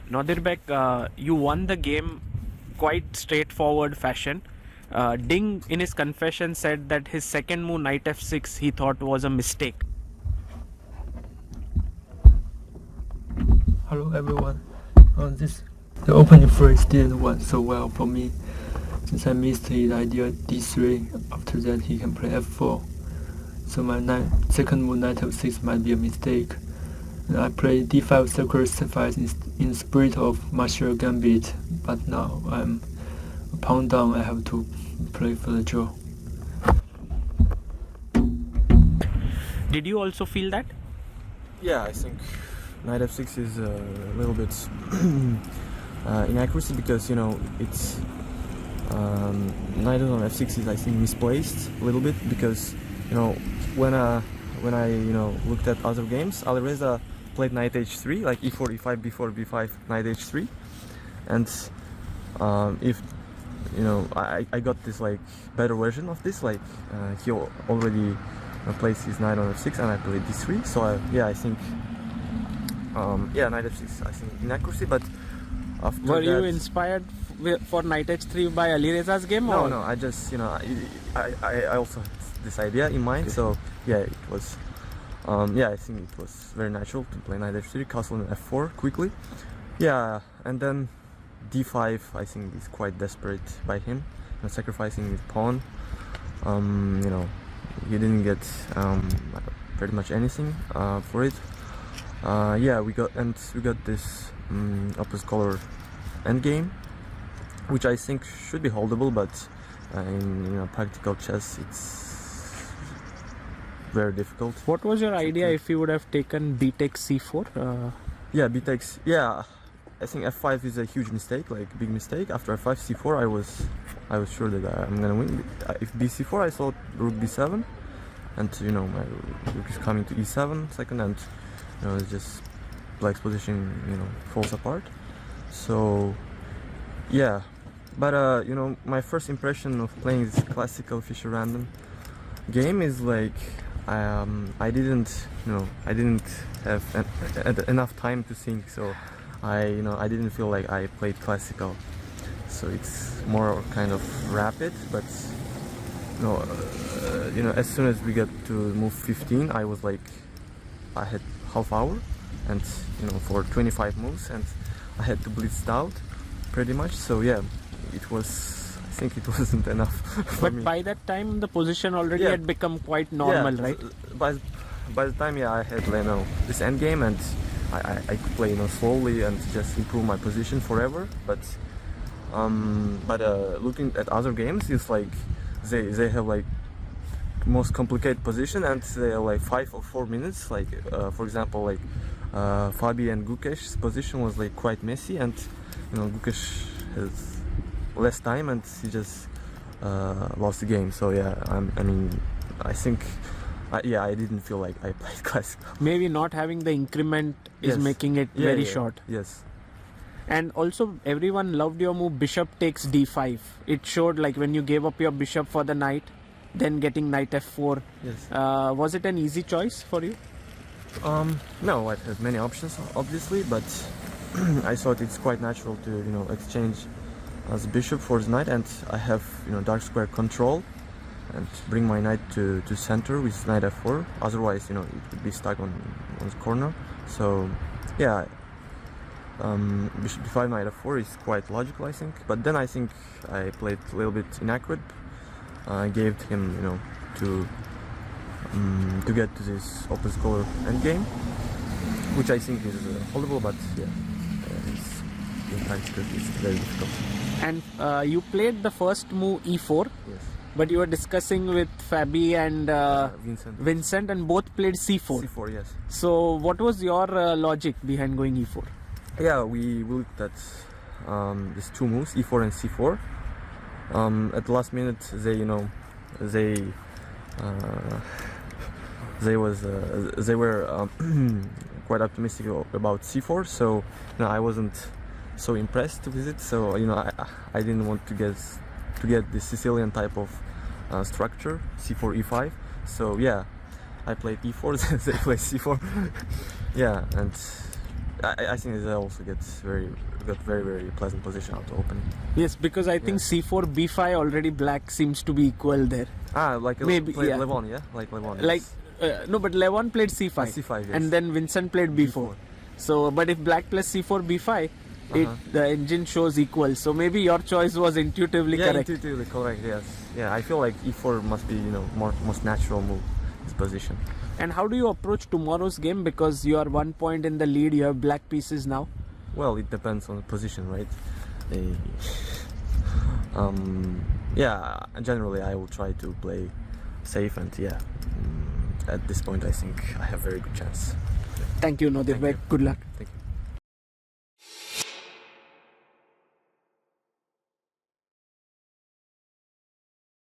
Nodirbek, you won the game quite straightforward fashion. Ding, in his confession, said that his second move, knight f6, he thought was a mistake. Hello everyone. The opening phrase didn't went so well for me, since I missed his idea d3. After that he can play f4. So my second move knight f6 might be a mistake. And I played d5 sacrifice in spirit of martial gambit, but now I'm a pawn down. I have to play for the draw. Did you also feel that? Yeah, I think knight f6 is a little bit inaccuracy, because it's knight on f6 is, I think, misplaced a little bit, because when I looked at other games, Alireza played knight h3, like e4, e5, b4, b5, knight h3, and if I got this like better version of this, like he already placed his knight on f6 and I played d3. So I think knight f6, I think inaccuracy. But after Were you that, inspired for knight h3 by Alireza's game? No, or? I just I also had this idea in mind. Okay. So yeah, it was I think it was very natural to play knight f3, castle and f4 quickly. Yeah, and then d5, I think, is quite desperate by him, sacrificing his pawn. He didn't get pretty much anything for it. We got this opposite color endgame, which I think should be holdable, but in practical chess it's very difficult. What was your idea if you would have taken b takes c4? B takes, I think f5 is a huge mistake, like big mistake. After f5, c4, I was sure that I'm gonna win. If b4, I thought rook b7, and my rook is coming to e7 second, and it's just black's position falls apart. So yeah, but my first impression of playing this classical Fischer random game is like I didn't have enough time to think, so I didn't feel like I played classical. So it's more kind of rapid, but as soon as we got to move 15, I was like, I had half hour, and for 25 moves, and I had to blitz out pretty much. So yeah, I think it wasn't enough for me. But by that time the position already had become quite normal, right? By the time I had this endgame, and I could play slowly and just improve my position forever. But looking at other games, it's like they have like most complicated position, and they are like 5 or 4 minutes. Like for example, like Fabi and Gukesh's position was like quite messy, and Gukesh has less time and he just lost the game. So yeah, I think I didn't feel like I played classical. Maybe not having the increment is making it very short. Yes. And also everyone loved your move bishop takes d5. It showed like when you gave up your bishop for the knight, then getting knight f4. Yes. Was it an easy choice for you? No, I had many options obviously, but I thought it's quite natural to exchange as bishop for his knight, and I have dark square control and bring my knight to center with knight f4. Otherwise, it would be stuck on the corner. So yeah, bishop d5, knight f4 is quite logical, I think. But then I think I played a little bit inaccurate. I gave him to get to this opposite color endgame, which I think is holdable, but yeah, in practice it's very difficult. And you played the first move e4. Yes. But you were discussing with Fabi and Vincent, and both played c4. c4, yes. So what was your logic behind going e4? Yeah, we looked at these two moves, e4 and c4. At the last minute, they were quite optimistic about c4. So I wasn't so impressed with it. So I didn't want to get the Sicilian type of structure, c4 e5. So yeah, I played e4, they played c4. Yeah, and I think that also got very pleasant position out to open. Yes, because I think c4 b5 already black seems to be equal there. Like Maybe, played yeah. Levon, yeah, like Levon. Like no, but Levon played c5, C5, yes. and then Vincent played b4. So, but if black plays c4 b5, the engine shows equal. So maybe your choice was intuitively correct. Intuitively correct. Yes. Yeah, I feel like e4 must be most natural move. This position. And how do you approach tomorrow's game? Because you are 1 point in the lead. You have black pieces now. Well, it depends on the position, right? Yeah, generally I will try to play safe, and yeah, at this point I think I have very good chance. Thank you, Nodirbek. Good luck. Thank you.